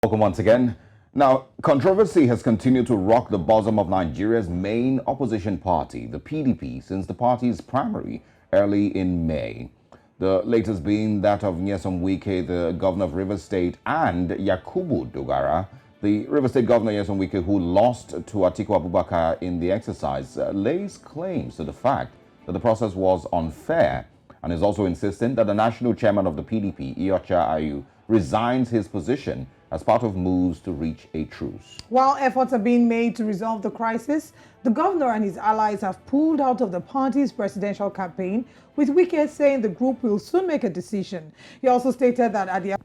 Welcome once again. Now, controversy has continued to rock the bosom of Nigeria's main opposition party, the PDP, since the party's primary early in May. The latest being that of Nyesom Wike, the governor of Rivers State, and Yakubu Dogara, the Rivers State governor Nyesom Wike, who lost to Atiku Abubakar in the exercise, lays claims to the fact that the process was unfair and is also insistent that the national chairman of the PDP, Iyorchia, resigns his position as part of moves to reach a truce. While efforts are being made to resolve the crisis, the governor and his allies have pulled out of the party's presidential campaign, with Wike saying the group will soon make a decision. He also stated that at the...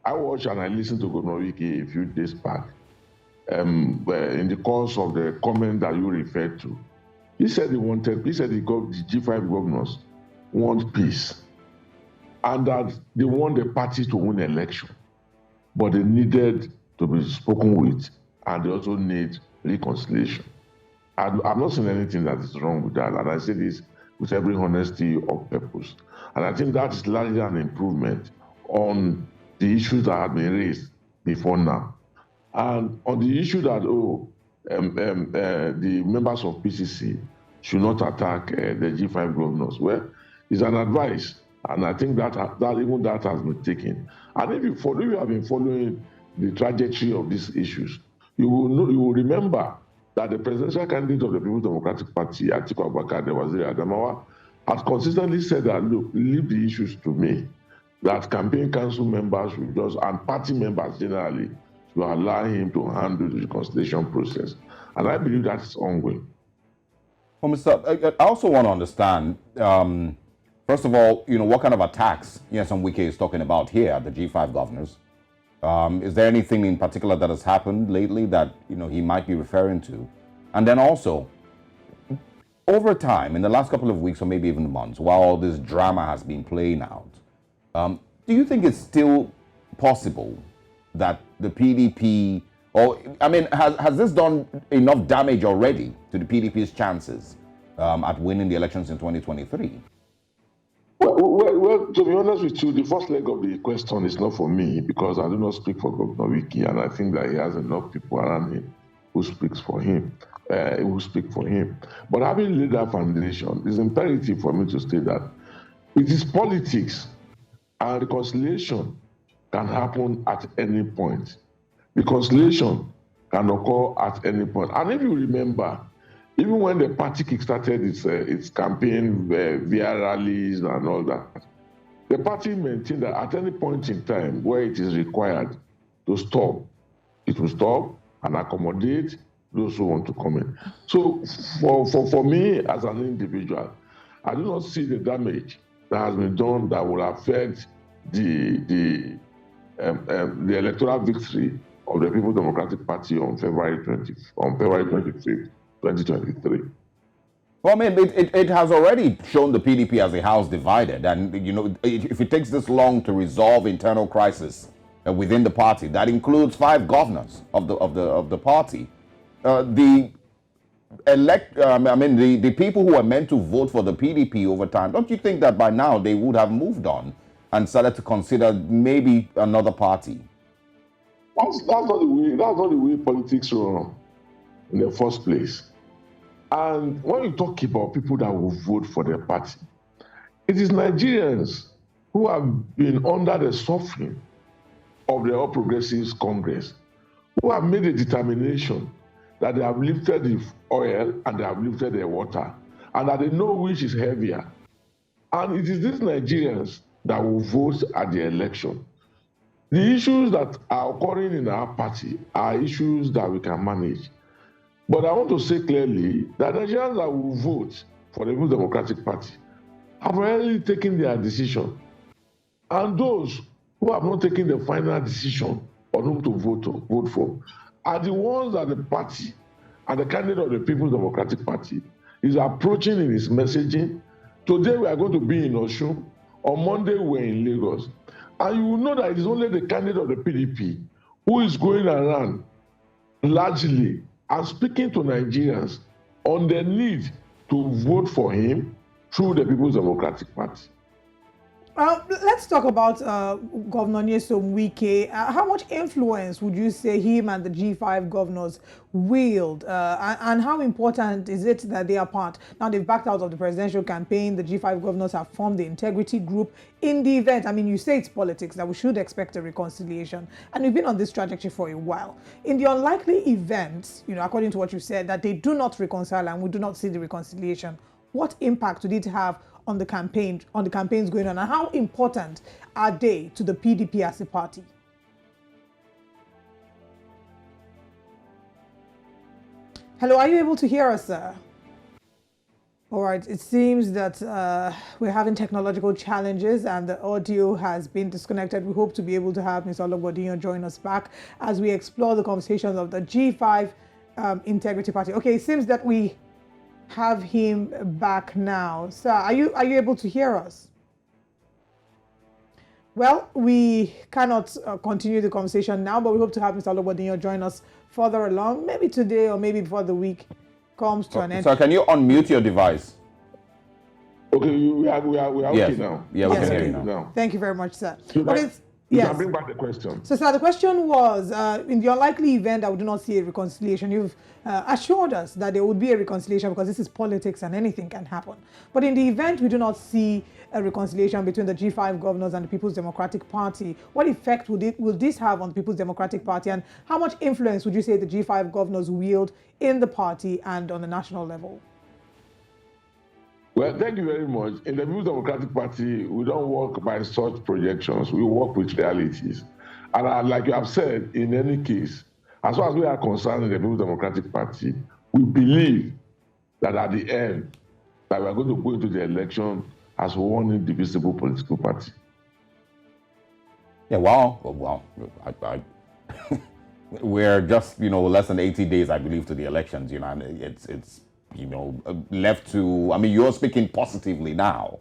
I watched and I listened to Governor Wike a few days back. In the course of the comment that you referred to, he said the G5 governors want peace and that they want the party to win election, but they needed to be spoken with and they also need reconciliation. I'm not saying anything that is wrong with that, and I say this with every honesty of purpose. And I think that is largely an improvement on the issues that have been raised before now. And on the issue that, the members of PCC should not attack the G5 governors, well, it's an advice. And I think that even that has been taken. And if you have been following the trajectory of these issues, you will remember that the presidential candidate of the People's Democratic Party, Atiku Abubakar, the Waziri Adamawa, has consistently said that, look, leave the issues to me. That campaign council members and party members generally should allow him to handle the reconciliation process. And I believe that's ongoing. Well, Mr. I also want to understand, first of all, what kind of attacks Nyesom Wike is talking about here, the G5 governors. Is there anything in particular that has happened lately that he might be referring to? And then also, over time, in the last couple of weeks or maybe even months, while all this drama has been playing out, do you think it's still possible that the PDP, has this done enough damage already to the PDP's chances at winning the elections in 2023? Well, to be honest with you, the first leg of the question is not for me because I do not speak for Governor Wike, and I think that he has enough people around him who speak for him. But having laid that foundation, it's imperative for me to state that it is politics, and reconciliation can happen at any point. Reconciliation can occur at any point. And if you remember, even when the party kickstarted its campaign via rallies and all that, the party maintained that at any point in time where it is required to stop, it will stop and accommodate those who want to come in. So for me as an individual, I do not see the damage that has been done that will affect the electoral victory of the People's Democratic Party on February 25th, 2023. Well, it has already shown the PDP as a house divided, and if it takes this long to resolve internal crisis within the party, that includes 5 governors of the party. The people who are meant to vote for the PDP over time, don't you think that by now they would have moved on and started to consider maybe another party? That's not the way politics run in the first place. And when you talk about people that will vote for their party, it is Nigerians who have been under the suffering of the All Progressives Congress, who have made a determination that they have lifted the oil and they have lifted the water, and that they know which is heavier. And it is these Nigerians that will vote at the election. The issues that are occurring in our party are issues that we can manage. But I want to say clearly that Nigerians that will vote for the People's Democratic Party have already taken their decision. And those who have not taken the final decision on whom to vote for are the ones that the party and the candidate of the People's Democratic Party is approaching in his messaging. Today we are going to be in Osun. On Monday we're in Lagos. And you will know that it is only the candidate of the PDP who is going around largely and speaking to Nigerians on the need to vote for him through the People's Democratic Party. Let's talk about Governor Nyesom Wike. How much influence would you say him and the G5 governors wield? And how important is it that they are part? Now, they've backed out of the presidential campaign. The G5 governors have formed the integrity group. In the event, I mean, you say it's politics, that we should expect a reconciliation. And we've been on this trajectory for a while. In the unlikely event, according to what you said, that they do not reconcile and we do not see the reconciliation, what impact would it have on the campaigns going on, and how important are they to the PDP as a party? Hello, are you able to hear us, sir? All right, it seems that we're having technological challenges and the audio has been disconnected. We hope to be able to have Ms. Ologbondiyan join us back as we explore the conversations of the G5 Integrity Party. Okay, it seems that we have him back now. Sir, are you able to hear us? Well, we cannot continue the conversation now, but we hope to have Mr. Ologbondiyan join us further along, maybe today or maybe before the week comes to an end. So can you unmute your device? Okay, we are yes. okay now. Yeah, we can hear you now. Thank you very much, sir. You can bring back the question. So, sir, the question was, in the unlikely event that we do not see a reconciliation, you've assured us that there would be a reconciliation because this is politics and anything can happen. But in the event we do not see a reconciliation between the G5 governors and the People's Democratic Party, what effect will this have on the People's Democratic Party, and how much influence would you say the G5 governors wield in the party and on the national level? Well, thank you very much. In the People's Democratic Party, we don't work by such projections. We work with realities. And like you have said, in any case, as far as we are concerned in the People's Democratic Party, we believe that at the end, that we are going to go into the election as one indivisible political party. Yeah, well, we're just, less than 80 days, I believe, to the elections, and it's left to, you're speaking positively now,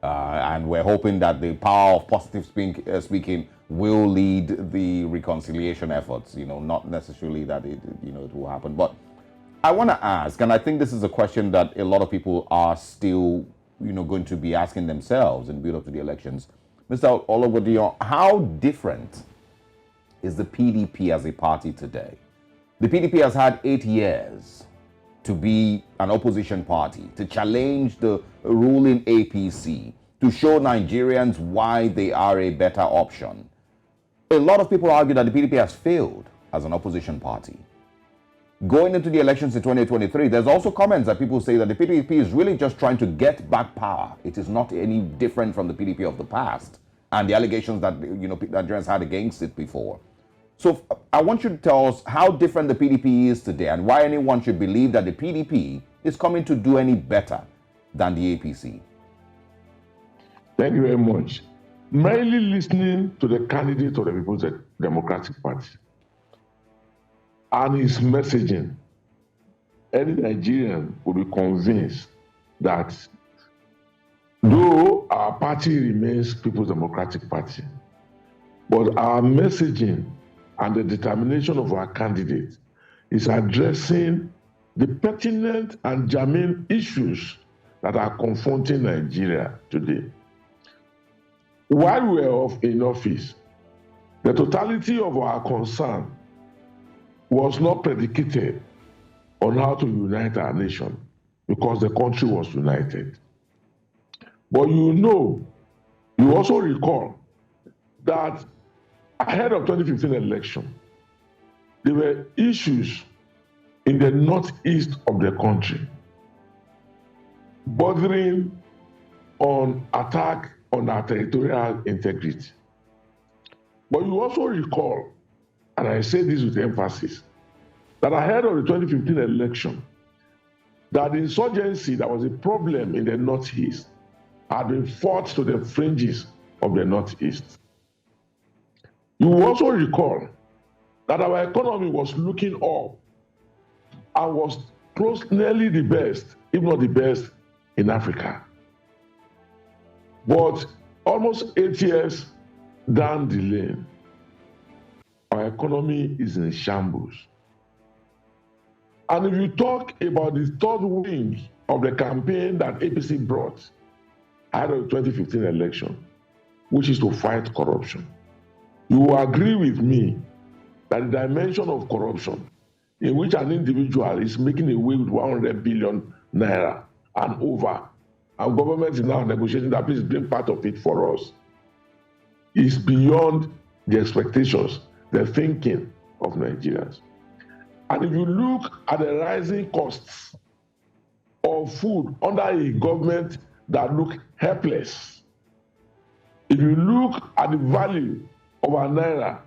and we're hoping that the power of positive speaking will lead the reconciliation efforts, not necessarily that it will happen. But I want to ask, and I think this is a question that a lot of people are still, going to be asking themselves in build up to the elections. Mr. Ologbondiyan, how different is the PDP as a party today? The PDP has had 8 years to be an opposition party, to challenge the ruling APC, to show Nigerians why they are a better option. A lot of people argue that the PDP has failed as an opposition party. Going into the elections in 2023, there's also comments that people say that the PDP is really just trying to get back power. It is not any different from the PDP of the past and the allegations that Nigerians had against it before. So I want you to tell us how different the PDP is today and why anyone should believe that the PDP is coming to do any better than the APC. Thank you very much. Merely listening to the candidate of the People's Democratic Party and his messaging, any Nigerian will be convinced that though our party remains People's Democratic Party, but our messaging and the determination of our candidate is addressing the pertinent and germane issues that are confronting Nigeria today. While we were in office, the totality of our concern was not predicated on how to unite our nation because the country was united. But you also recall that ahead of 2015 election, there were issues in the northeast of the country bordering on attack on our territorial integrity. But you also recall, and I say this with emphasis, that ahead of the 2015 election, that the insurgency that was a problem in the northeast had been fought to the fringes of the northeast. You will also recall that our economy was looking up and was nearly the best, if not the best, in Africa. But almost 8 years down the lane, our economy is in shambles. And if you talk about the third wing of the campaign that APC brought ahead of the 2015 election, which is to fight corruption. You will agree with me that the dimension of corruption in which an individual is making away with 100 billion naira and over, and government is now negotiating that please bring part of it for us, is beyond the expectations, the thinking of Nigerians. And if you look at the rising costs of food under a government that look helpless, if you look at the value of a naira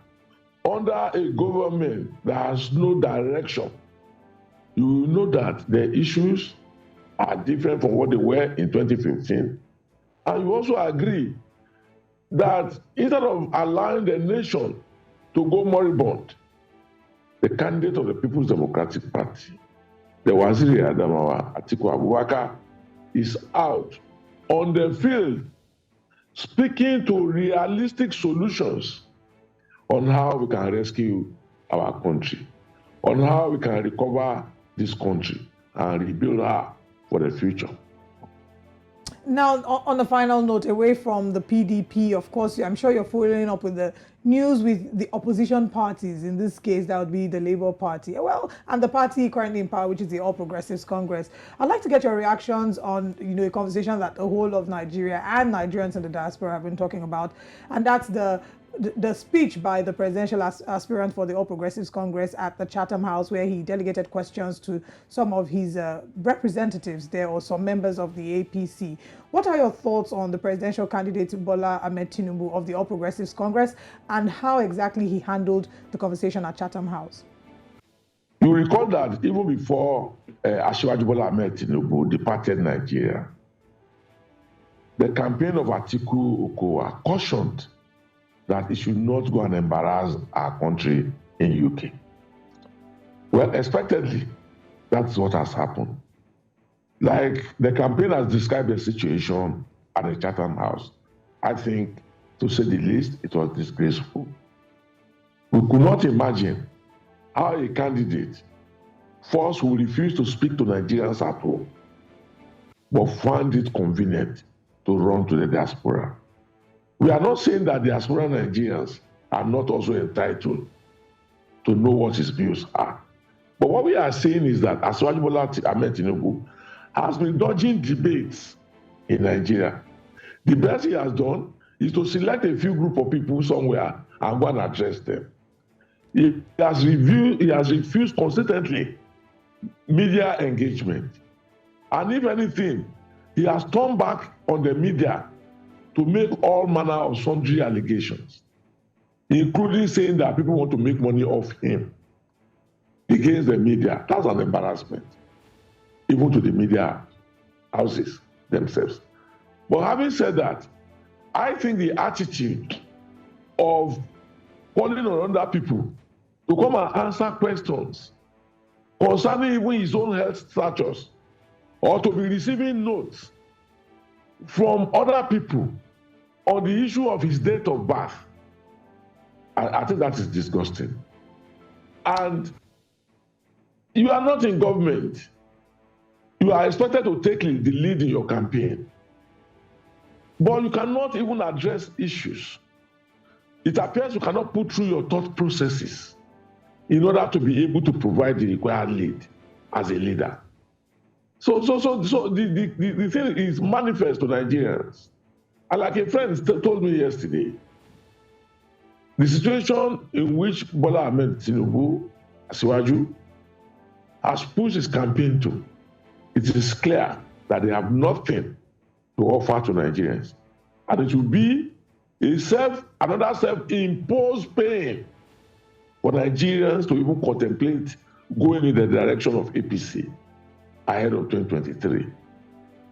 under a government that has no direction, you will know that the issues are different from what they were in 2015. And you also agree that instead of allowing the nation to go moribund, the candidate of the People's Democratic Party, the Waziri Adamawa Atiku Abubakar, is out on the field speaking to realistic solutions on how we can rescue our country, on how we can recover this country and rebuild her for the future. Now, on a final note, away from the PDP, of course, I'm sure you're following up with the news with the opposition parties. In this case, that would be the Labour Party. Well, and the party currently in power, which is the All Progressives Congress. I'd like to get your reactions on, a conversation that the whole of Nigeria and Nigerians in the diaspora have been talking about, and that's the speech by the presidential aspirant for the All Progressives Congress at the Chatham House, where he delegated questions to some of his representatives there, or some members of the APC. What are your thoughts on the presidential candidate Bola Ahmed Tinubu of the All Progressives Congress, and how exactly he handled the conversation at Chatham House? You recall that even before Asiwaju Bola Ahmed Tinubu departed Nigeria, the campaign of Atiku Okowa cautioned that it should not go and embarrass our country in UK. Well, expectedly, that's what has happened. Like the campaign has described the situation at the Chatham House. I think, to say the least, it was disgraceful. We could not imagine how a candidate first will refuse to speak to Nigerians at home, but found it convenient to run to the diaspora. We are not saying that diaspora Nigerians are not also entitled to know what his views are. But what we are saying is that Asiwaju Bola Ahmed Tinubu has been dodging debates in Nigeria. The best he has done is to select a few group of people somewhere and go and address them. He has refused consistently media engagement. And if anything, he has turned back on the media to make all manner of sundry allegations, including saying that people want to make money off him against the media. That's an embarrassment, even to the media houses themselves. But having said that, I think the attitude of calling on other people to come and answer questions concerning even his own health status, or to be receiving notes from other people on the issue of his date of birth, I think that is disgusting. And you are not in government. You are expected to take the lead in your campaign, but you cannot even address issues. It appears you cannot put through your thought processes in order to be able to provide the required lead as a leader. So the thing is manifest to Nigerians. And like a friend told me yesterday, the situation in which Bola Ahmed Tinubu, Asiwaju, has pushed his campaign to, it is clear that they have nothing to offer to Nigerians. And it will be another self-imposed pain for Nigerians to even contemplate going in the direction of APC ahead of 2023.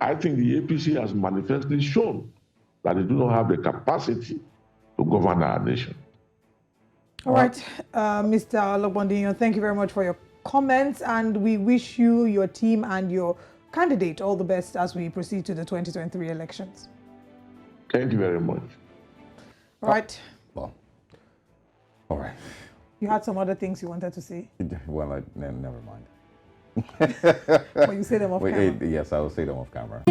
I think the APC has manifestly shown that they do not have the capacity to govern our nation. All right, Mr. Ologbondiyan, thank you very much for your comments, and we wish you, your team, and your candidate all the best as we proceed to the 2023 elections. Thank you very much. All right. Well, all right. You had some other things you wanted to say? Well, never mind. Well, you say them off camera. Yes, I will say them off camera.